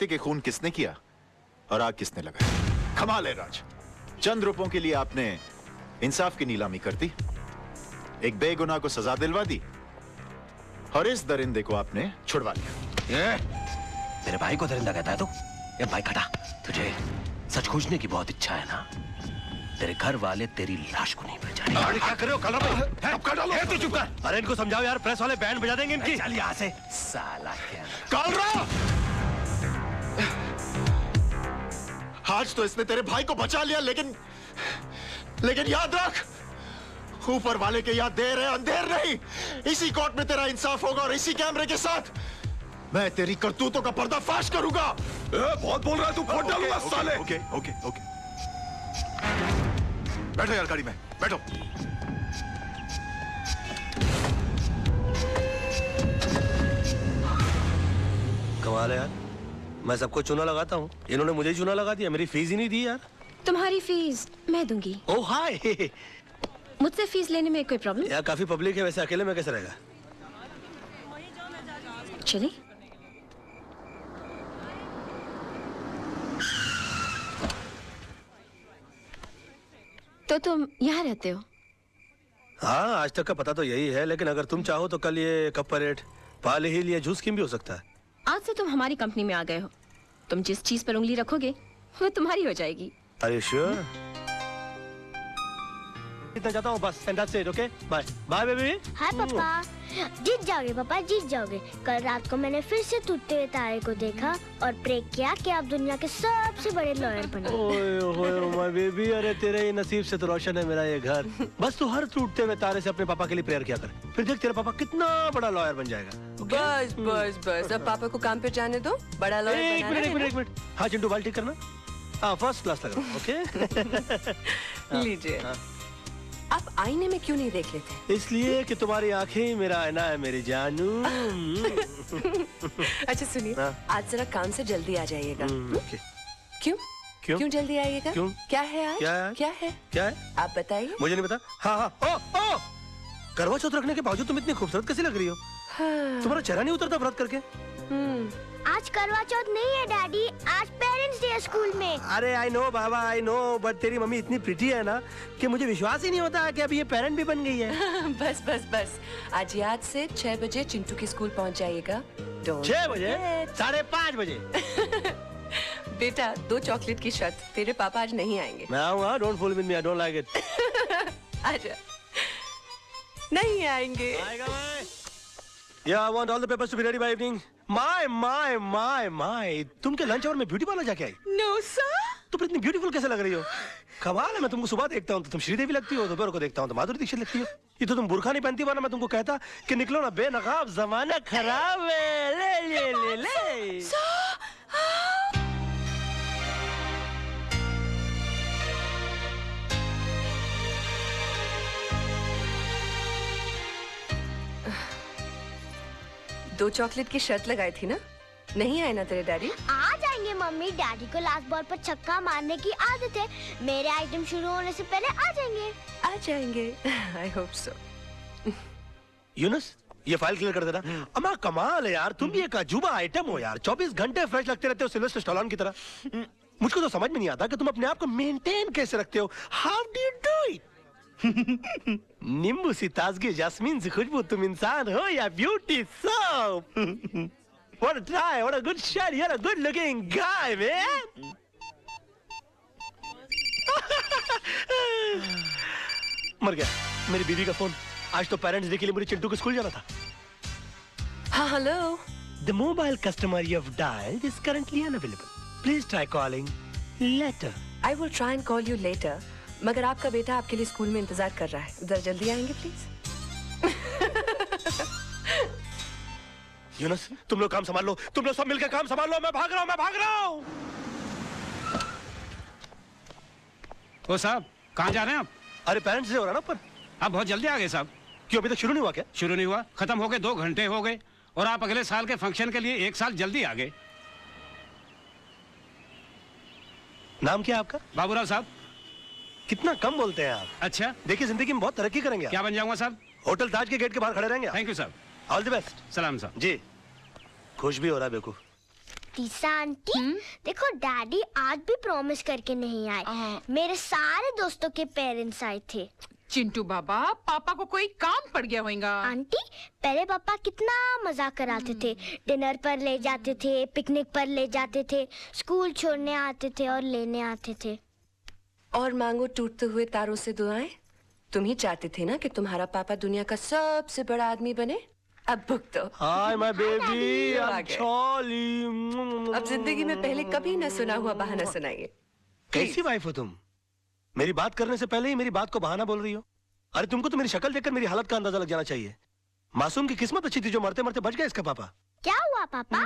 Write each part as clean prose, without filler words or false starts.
बेटे के खून किसने किया और आग किसने लगाई? कमाल है राज, चंद रुपयों के लिए आपने इंसाफ की नीलामी कर दी, एक बेगुनाह को सजा दिलवा दी और इस दरिंदे को आपने छुड़वा लिया। तेरे भाई को दरिंदा कहता है तू? ये भाई खड़ा, तुझे सच खोजने की बहुत इच्छा है ना? तेरे घर वाले तेरी लाश को नहीं पहचाने। अरे क्या कर रहे हो कलर भाई? अब कर डालो। तू चुप कर। अरे इनको समझाओ यार, प्रेस वाले बैंड बजा देंगे इनकी। चल यहाँ से साला क्या आज तो इसने तेरे भाई को बचा लिया, लेकिन याद रख, ऊपर वाले के याद देर है अंधेर नहीं। इसी कोर्ट में तेरा इंसाफ होगा और इसी कैमरे के साथ मैं तेरी करतूतों का पर्दाफाश करूंगा। बहुत बोल रहा है तू, फोड़ डालूंगा साले। ओके ओके ओके, बैठो यार गाड़ी में, बैठो। कमाल है यार, मैं सबको चूना लगाता हूँ, इन्होंने मुझे ही चूना लगा दिया। मेरी फीस ही नहीं दी यार। तुम्हारी फीस मैं दूंगी। ओह हाय। मुझसे फीस लेने में कोई प्रॉब्लम? यार काफी पब्लिक है, वैसे अकेले में कैसे रहेगा? चलिए। तो तुम यहाँ रहते हो? हाँ, आज तक का पता तो यही है, लेकिन अगर तुम चाहो तो कल ये कप परेड, पाले हिल या जूस किम भी हो सकता है। आज से तुम हमारी कंपनी में आ गए हो। तुम जिस चीज पर उंगली रखोगे वो तुम्हारी हो जाएगी। Are you sure? इतना जाता हूँ बस, and that's it, okay? Bye. Bye, baby. हाय पापा। जीत जाओगे पापा, जीत जाओगे। कल रात को मैंने फिर से टूटते हुए तारे को देखा और प्रे किया कि आप दुनिया के सबसे बड़े लॉयर बने। ओए ओए माय बेबी, अरे तेरे ये नसीब से तो रोशन है मेरा ये घर। बस तू हर टूटते हुए तारे से अपने पापा के लिए प्रेयर किया कर, फिर देख तेरा पापा कितना बड़ा लॉयर बन जाएगा। बस बस बस, अब पापा को काम पे जाने दो, बड़ा लॉयर बनाना है। एक मिनट। हाँ चिंटू, बाल ठीक करना। हाँ, फर्स्ट क्लास लग रहा है, ओके? लीजिए। आप आईने में क्यों नहीं देख लेते? इसलिए कि तुम्हारी आंखें मेरा आईना है मेरी जानू। अच्छा सुनिए, आज जरा काम से जल्दी आ जाइएगा। ओके। क्यों? क्यों? क्यों जल्दी आइएगा? क्यों? क्या है आज? क्या है? क्या है? आप बताइए। मुझे नहीं पता। हाँ हाँ, ओ करवा चौथ रखने के बावजूद तुम इतनी खूबसूरत कैसे लग रही हो? तुम्हारा चेहरा नहीं उतरता व्रत करके? आज करवा चौथ नहीं है डैडी, आज पेरेंट्स डे स्कूल में। अरे I know Baba, I know, but तेरी मम्मी इतनी प्रिटी है ना कि मुझे विश्वास ही नहीं होता कि अब ये पेरेंट भी बन गई है। बस बस बस, आज याद से 6 बजे चिंटू के स्कूल पहुंच जाइएगा। 6 बजे? 5:30 बजे? बेटा 2 चॉकलेट की शर्त, तेरे पापा आज नहीं आएंगे। मैं आऊंगा, don't fool with me, I don't like it. आजा। नहीं आएंगे। आएगा मैं। Yeah, I want all the papers to be ready by evening. My. तुम क्या लंच आवर में ब्यूटी पार्लर जाके आई? No sir. तुम इतनी ब्यूटीफुल कैसे लग रही हो? कमाल है, मैं तुमको सुबह देखता हूँ तो तुम श्रीदेवी लगती हो, दोपहर को देखता हूँ तो माधुरी दीक्षित लगती हो। ये तो तुम बुर्खा नहीं पहनती, वरना मैं तुमको कहता कि निकलो ना बेनकाब, जमाना खराब है। ले। दो चॉकलेट की शर्त लगाई थी ना? नहीं आए ना तेरे डैडी? आ जाएंगे मम्मी, डैडी को लास्ट बॉल पर छक्का मारने की आदत है। मेरे आइटम शुरू होने से पहले आ जाएंगे। I hope so. यूनुस, ये फाइल क्लियर कर देना। अम्मा कमाल है यार, तुम भी एक अजूबा आइटम हो यार, 24 घंटे फ्रेश लगते रहते हो सिल्वेस्टर स्टैलोन की तरह। मुझको तो समझ में नहीं आता कि तुम अपने आप को मेंटेन कैसे रखते हो। How do you do it? नींबू सी ताजगी, जास्मीन सी खुशबू, तुम इंसान हो या beauty soap? What a try, what a good shot, you're a good looking guy, man. मर गया मेरी बीवी का फोन। आज तो पेरेंट्स डे के लिए मुझे चिंटू के स्कूल जाना था। हाँ hello. The mobile customer you have dialed is currently unavailable. Please try calling later. I will try and call you later. मगर आपका बेटा आपके लिए स्कूल में इंतजार कर रहा है, जरा जल्दी आएंगे प्लीज। यूनुस, तुम लोग काम संभाल लो, तुम लोग सब मिलकर काम संभाल लो। मैं भाग रहा हूँ। ओ साहब, कहाँ जा रहे हैं आप? अरे पेरेंट्स डे हो रहा ना पर। आप बहुत जल्दी आ गए साहब। क्यों, अभी तक शुरू नहीं हुआ क्या? शुरू नहीं हुआ, खत्म हो गए, 2 घंटे हो गए और आप अगले साल के फंक्शन के लिए 1 साल जल्दी आ गए। नाम क्या आपका? बाबूराव साहब। कितना कम बोलते हैं आप। अच्छा, देखिए जिंदगी में बहुत तरक्की करेंगे। क्या बन जाऊंगा साहब? होटल ताज के गेट के बाहर खड़े रहेंगे। थैंक यू साहब। All the best. सलाम साहब। जी, खुश भी हो रहा है बेवकूफ। तीसा आंटी, देखो डैडी आज भी प्रॉमिस करके नहीं आए। मेरे सारे दोस्तों के पेरेंट्स आए थे। चिंटू बाबा, पापा को कोई काम पड़ गया होगा। आंटी, पहले पापा कितना मजा कराते थे। डिनर पर ले जाते थे, पिकनिक पर ले जाते थे, स्कूल छोड़ने आते थे और लेने आते थे। और मांगो टूटते हुए तारों से दुआएं। तुम ही चाहते थे ना कि तुम्हारा पापा दुनिया का सबसे बड़ा आदमी बने। अब भुगतो। हाय माय बेबी, अब जिंदगी में पहले कभी न सुना हुआ बहाना सुनाइए। कैसी वाइफ हो तुम? मेरी बात करने से पहले ही मेरी बात को बहाना बोल रही हो। अरे तुमको तो मेरी शक्ल देखकर मेरी हालत का अंदाजा लग जाना चाहिए। मासूम की किस्मत अच्छी थी जो मरते मरते बच गया इसका पापा। क्या हुआ पापा?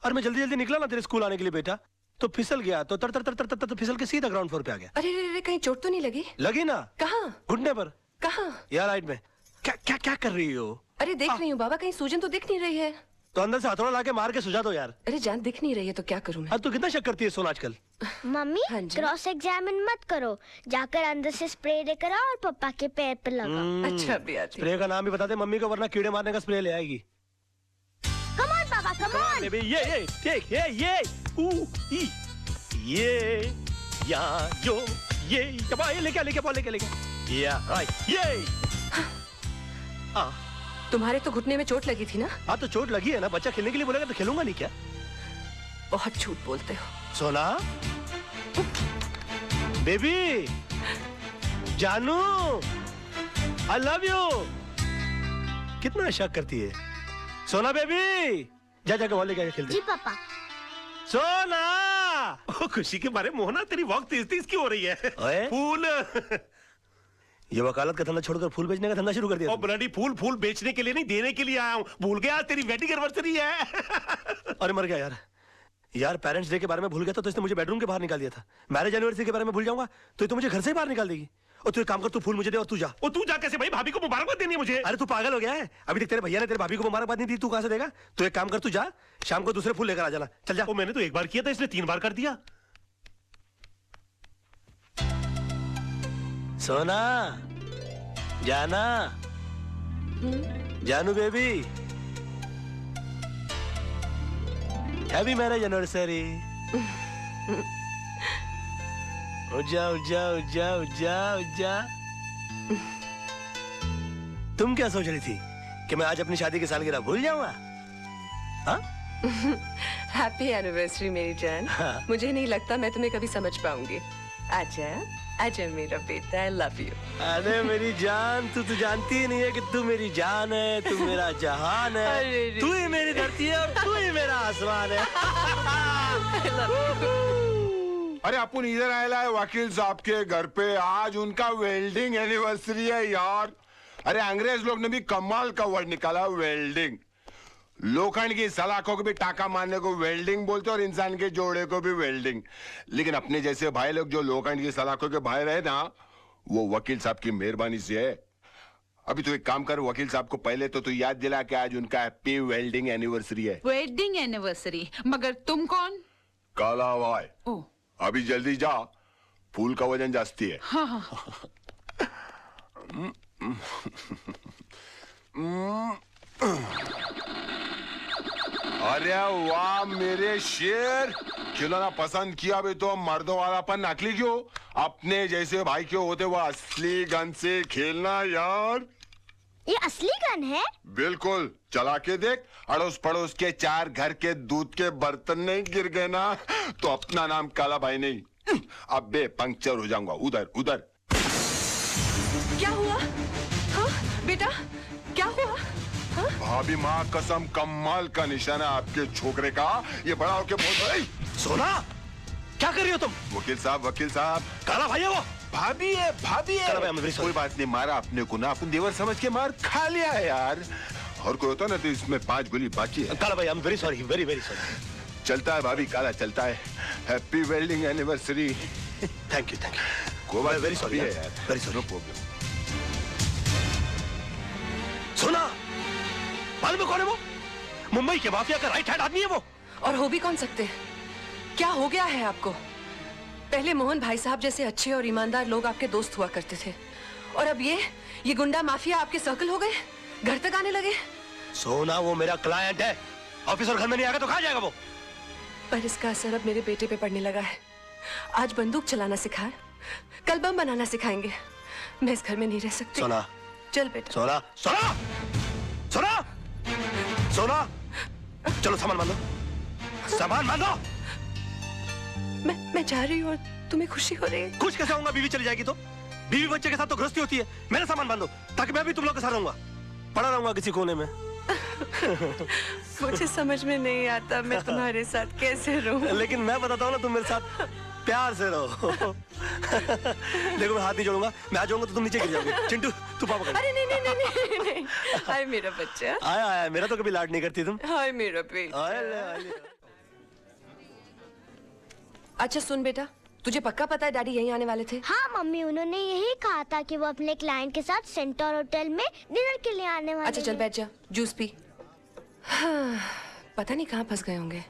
और मैं जल्दी जल्दी निकला ना तेरे स्कूल आने के लिए बेटा, तो फिसल गया, तो तर तर तर तर तर फिसल के सीधा ग्राउंड फ्लोर पे आ गया। अरे कहीं चोट तो नहीं लगी? लगी ना। कहाँ? घुटने पर। कहाँ? यार राइट में। क्या क्या क्या कर रही हो? अरे देख रही हूँ बाबा, कहीं सूजन तो दिख नहीं रही है। तो अंदर से हथौड़ा लाके मार के सुझा दो यार। अरे जान दिख नहीं रही है तो क्या करूँ मैं? अब तू कितना शक करती है सोना आजकल? मम्मी, हाँ जी? क्रॉस एग्जामिन मत करो, जाकर अंदर से स्प्रे लेकर आओ और पापा के पैर पे लगाओ। अच्छा बिया थी। स्प्रे का नाम भी बता दे मम्मी को, वरना कीड़े मारने का स्प्रे ले आएगी। कम ऑन पापा, कम ऑन। बेबी, ये देख, ये या जो ये लेके या राइट ये। तुम्हारे तो घुटने में चोट लगी थी ना? हाँ तो चोट लगी है ना, बच्चा खेलने के लिए बोलेगा तो खेलूंगा नहीं क्या? बहुत झूठ बोलते हो। सोना, बेबी, जानू, आई लव यू। कितना शक करती है सोना बेबी। जा जाके वॉल लेके खेलते। जी पापा। सोना, ओ, खुशी के मारे मोहना तेरी वॉक तेज तेज क्यों हो रही है? फूल। ये वकालत का धंधा छोड़कर फूल बेचने का धंधा शुरू कर दिया। ओ ब्लडी, फूल बेचने के लिए नहीं, देने के लिए आया हूँ। भूल गया तेरी वेडिंग एनिवर्सरी है। अरे मर गया यार पेरेंट्स डे के बारे में भूल गया था तो इसने मुझे बेडरूम के बाहर निकाल दिया था। मैरिज एनिवर्सरी के बारे में भूल जाऊंगा तो ये तो मुझे घर से ही बाहर निकाल देगी। और तू एक काम कर, तू फूल मुझे दे और तू जा। और तू जा कैसे भाई? भाभी को मुबारकबाद देनी है मुझे। अरे तू पागल हो गया है? अभी तक तेरे भैया ने तेरे भाभी को मुबारकबाद नहीं दी, तू कहां से देगा? तो एक काम कर, तू जा, शाम को दूसरे फूल लेकर आ जाना। चल जा। वो मैंने तो एक बार किया था, इसने 3 बार कर दिया। सोना, जाना, जानू बेबी, हैप्पी मैरिज एनिवर्सरी। जा। तुम क्या सोच रही थी कि मैं आज अपनी शादी की सालगिरह भूल जाऊंगा? हैप्पी एनिवर्सरी मेरी जान। मुझे नहीं लगता मैं तुम्हें कभी समझ पाऊंगी। आजा मेरा बेटा, आई लव यू। अरे मेरी जान, तू तो जानती ही नहीं है कि तू मेरी जान है, तू मेरा जहान है, तू ही मेरी धरती है और तू ही मेरा आसमान है। अरे अपन इधर आया है वकील साहब के घर पे, आज उनका वेल्डिंग एनिवर्सरी है यार। अरे अंग्रेज लोग ने भी कमाल का वर्ड निकाला, वेल्डिंग। लोखंड की सलाखों को भी टाका मारने को वेल्डिंग बोलते और इंसान के जोड़े को भी वेल्डिंग। लेकिन अपने जैसे भाई लोग जो लोखंड की सलाखों के भाई रहे ना, वो वकील साहब की मेहरबानी से है। अभी तो एक काम कर, वकील साहब को पहले तो तू याद दिला कि आज उनका हैप्पी वेल्डिंग एनिवर्सरी है। Wedding anniversary? मगर तुम कौन? काला भाई। ओ, अभी जल्दी जा, फूल का वजन जास्ती है। हाँ। अरे वाह मेरे शेर, खिलौना पसंद किया भी तो मर्दों वालापन नकली क्यों? अपने जैसे भाई क्यों होते वो असली गन से खेलना यार। ये असली गन है? बिल्कुल, चला के देख। अड़ोस पड़ोस के 4 घर के दूध के बर्तन नहीं गिर गए ना तो अपना नाम काला भाई नहीं, अब बे पंक्चर हो जाऊंगा। उधर क्या हुआ? हाँ बेटा, क्या हुआ? हाँ? भाभी माँ कसम, कमाल का निशाना आपके छोकरे का। ये बड़ा होके बोल। सोना, क्या कर रही हो तुम? वकील साहब। काला भाई है वो। भाभी है। कोई बात नहीं, मारा अपने को ना, अपन देवर समझ के मार खा लिया है यार। और कोई होता ना तो इसमें 5 गोली बाकी है। काला भाई, I am very sorry, very sorry. चलता है भाभी, काला चलता है। Happy welding anniversary. Thank you. कोई बात, वेरी सॉरी है यार, वेरी सॉरी। No problem. सोना, मालूम कौन है वो? मुंबई के माफिया का राइट हैंड आदमी है वो। और हो भी कौन सकते? क्या हो गया है आपको? पहले मोहन भाई साहब जैसे अच्छे और ईमानदार लोग आपके दोस्त हुआ करते थे, और अब ये गुंडा माफिया आपके सर्कल हो गए, घर तक आने लगे। सोना, वो मेरा क्लाइंट है। ऑफिस और घर में नहीं आएगा तो कहाँ जाएगा वो? पर इसका असर अब मेरे बेटे पे पड़ने लगा है। आज बंदूक चलाना सिखाए, कल बम बनाना सिखाएंगे। मैं इस घर में नहीं रह सकती। सोना, चल बेटा। सोना, सोना, सोना, सोना, चलो सामान बांधो, सामान बांधो। मैं जा रही हूँ और तुम्हें खुशी हो रही है? खुश कैसे होऊंगा? बीवी चली जाएगी तो? बीवी बच्चे के साथ तो गृहस्थी होती है। मेरा सामान बांधो ताकि मैं भी तुम लोग के साथ रहूंगा, पड़ा रहूंगा किसी कोने में। मुझे समझ में नहीं आता मैं तुम्हारे साथ कैसे रहूं। लेकिन मैं बताता हूँ ना, तुम मेरे साथ प्यार से रहो। देखो मैं हाथ नहीं जोड़ूंगा, मैं आ जाऊंगा तो तुम नीचे गिर जाओगे। चिंटू तू पापा कर। अरे नहीं नहीं नहीं नहीं, नहीं। हाय मेरा बच्चा। आया आया, मेरा तो कभी लाड नहीं करती तुम। हाय मेरा बेटा। अच्छा सुन बेटा, तुझे पक्का पता है डैडी यहीं आने वाले थे? हाँ मम्मी, उन्होंने यही कहा था कि वो अपने क्लाइंट के साथ सेंटर होटल में डिनर के लिए आने वाले। अच्छा चल बैठ जा, जूस पी। हाँ, पता नहीं कहाँ फंस गए होंगे।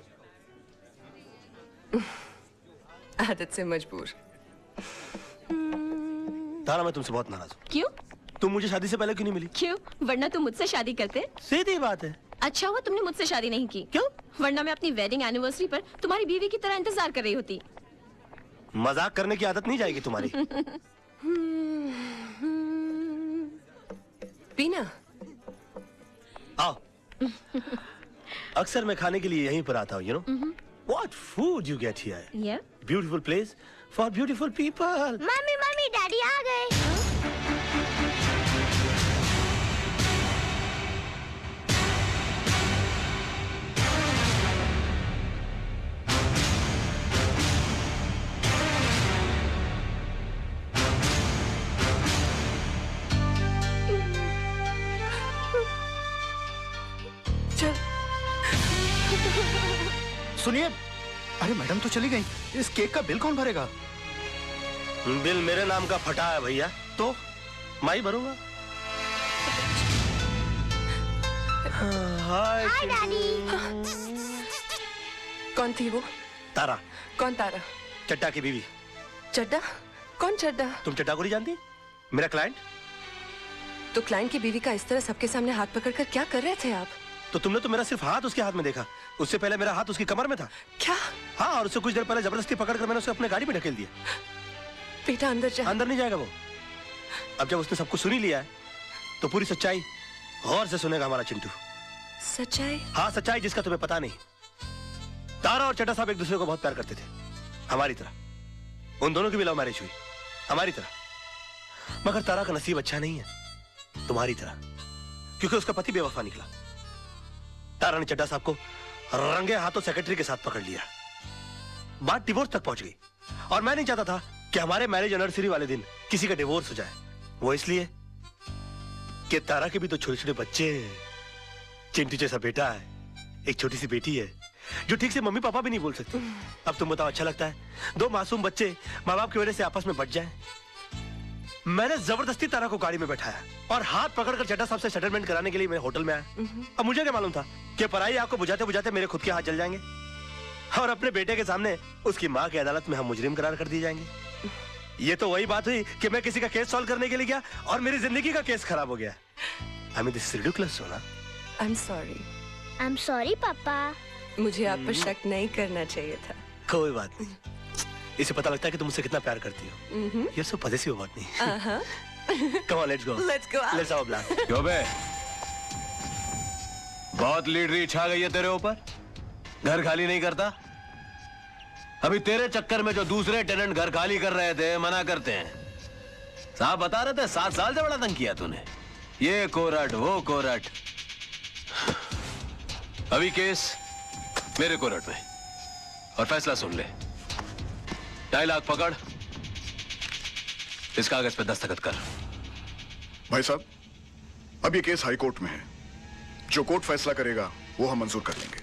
आदत से मजबूर। तारा मैं तुमसे बहुत नाराज हूँ। क्यों? तुम मुझे शादी से पहले क्यों नहीं मिली? क्यों? वरना तुम मुझसे शादी करते। सीधी बात है। अच्छा हुआ तुमने मुझसे शादी नहीं की। क्यों? वरना मैं अपनी वेडिंग एनिवर्सरी पर तुम्हारी बीवी की तरह इंतजार कर रही होती। मजाक करने की आदत नहीं जाएगी तुम्हारी। पीना। आओ। अक्सर मैं खाने के लिए यहीं पर आता हूँ, you know? What food you get here? Yeah. Beautiful place for beautiful people. Mummy mummy, daddy आ गए। सुनिए, अरे मैडम तो चली गई, इस केक का बिल कौन भरेगा? बिल मेरे नाम का फटा है भैया, तो मैं ही भरूंगा। हाय डैडी। कौन थी वो? तारा। कौन तारा? चड्डा की बीवी। चड्डा? कौन चड्डा? तुम चड्डा को नहीं जानती? मेरा क्लाइंट। तो क्लाइंट की बीवी का इस तरह सबके सामने हाथ पकड़कर क्या कर रहे थे आप? तो तुमने तो मेरा सिर्फ हाथ उसके हाथ में देखा, उससे पहले मेरा हाथ उसकी कमर में था। क्या? हाँ, और उससे कुछ देर पहले जबरदस्ती पकड़कर मैंने उसे अपने गाड़ी में ढकेल दिया। बेटा अंदर जा। अंदर नहीं जाएगा वो। अब जब उसने सब कुछ सुन ही लिया है तो पूरी सच्चाई गौर से सुनेगा हमारा चिंटू। सच्चाई? हाँ, सच्चाई जिसका तुम्हें पता नहीं। तारा और चड्डा साहब एक दूसरे को बहुत प्यार करते थे, हमारी तरह। उन दोनों की भी लव मैरिज हुई, हमारी तरह। मगर तारा का नसीब अच्छा नहीं है, तुम्हारी तरह, क्योंकि उसका पति बेवफा निकला। तारा ने चड्डा साहब को रंगे हाथों सेक्रेटरी के साथ पकड़ लिया, बात डिवोर्स तक पहुंच गई। और मैं नहीं चाहता था कि हमारे मैरिज एनिवर्सरी वाले दिन किसी का डिवोर्स हो जाए। वो इसलिए कि तारा के भी तो छोटे छोटे बच्चे हैं। चिंटू जैसा बेटा है, एक छोटी सी बेटी है जो ठीक से मम्मी पापा भी नहीं बोल सकती। अब तुम बताओ, अच्छा लगता है दो मासूम बच्चे माँ बाप की वजह से आपस में बट जाएं? मैंने जबरदस्ती तारा को गाड़ी में बैठाया और हाथ पकड़कर चड्डा साहब से सेटलमेंट कराने के लिए मैं होटल में आया। अब मुझे क्या मालूम था कि पराई आग को बुझाते बुझाते मेरे खुद के हाथ जल जाएंगे और अपने बेटे के सामने उसकी माँ की अदालत में हम मुजरिम करार कर दिए जाएंगे। ये तो वही बात हुई कि मैं किसी का केस सॉल्व करने के लिए गया और मेरी जिंदगी का केस खराब हो गया। I mean, this is ridiculous, सोना। I'm sorry. I'm sorry पापा। मुझे आप पर शक नहीं करना चाहिए था। कोई बात नहीं, इसे पता लगता है कि तुम मुझसे कितना प्यार करती हो। You're so possessive about me. Come on, let's go. Let's go. Let's have a blast. क्यों बे? बहुत लीडरी छा गई है तेरे ऊपर, घर खाली नहीं करता। अभी तेरे चक्कर में जो दूसरे टेनेंट घर खाली कर रहे थे मना करते हैं। साहब बता रहे थे 7 साल से बड़ा तंग किया तूने, ये कोरट वो कोरट। अभी केस मेरे कोरट में और फैसला सुन ले। 2.5 लाख पकड़, इस कागज पे दस्तखत कर। भाई साहब, अब ये केस हाई कोर्ट में है, जो कोर्ट फैसला करेगा वो हम मंजूर कर लेंगे।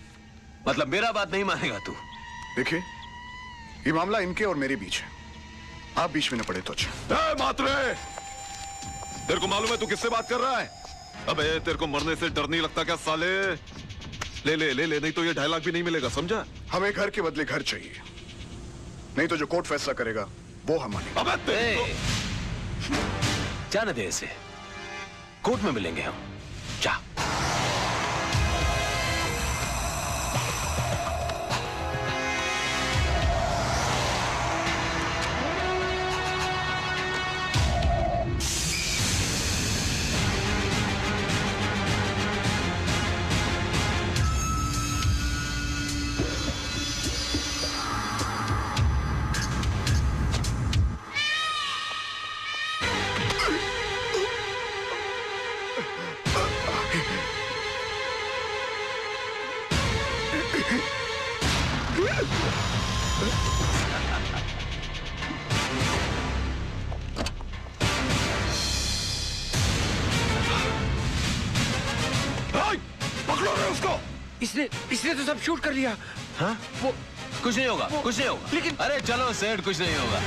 मतलब मेरा बात नहीं मानेगा तू? देखिए, ये मामला इनके और मेरे बीच है, आप बीच में न पड़े तो अच्छा। मात्रे, तेरे को मालूम है तू किससे बात कर रहा है? अबे तेरे को मरने से डर नहीं लगता क्या साले? ले ले ले ले, नहीं तो ये 2.5 लाख भी नहीं मिलेगा, समझा? हमें घर के बदले घर चाहिए, नहीं तो जो कोर्ट फैसला करेगा वो हम मानेंगे। अबे जाने दे इसे, कोर्ट में मिलेंगे हम। जा। पकड़ो रे उसको। इसने तो सब शूट कर लिया। हाँ? वो कुछ नहीं होगा, कुछ नहीं होगा। लेकिन अरे चलो सेठ, कुछ नहीं होगा।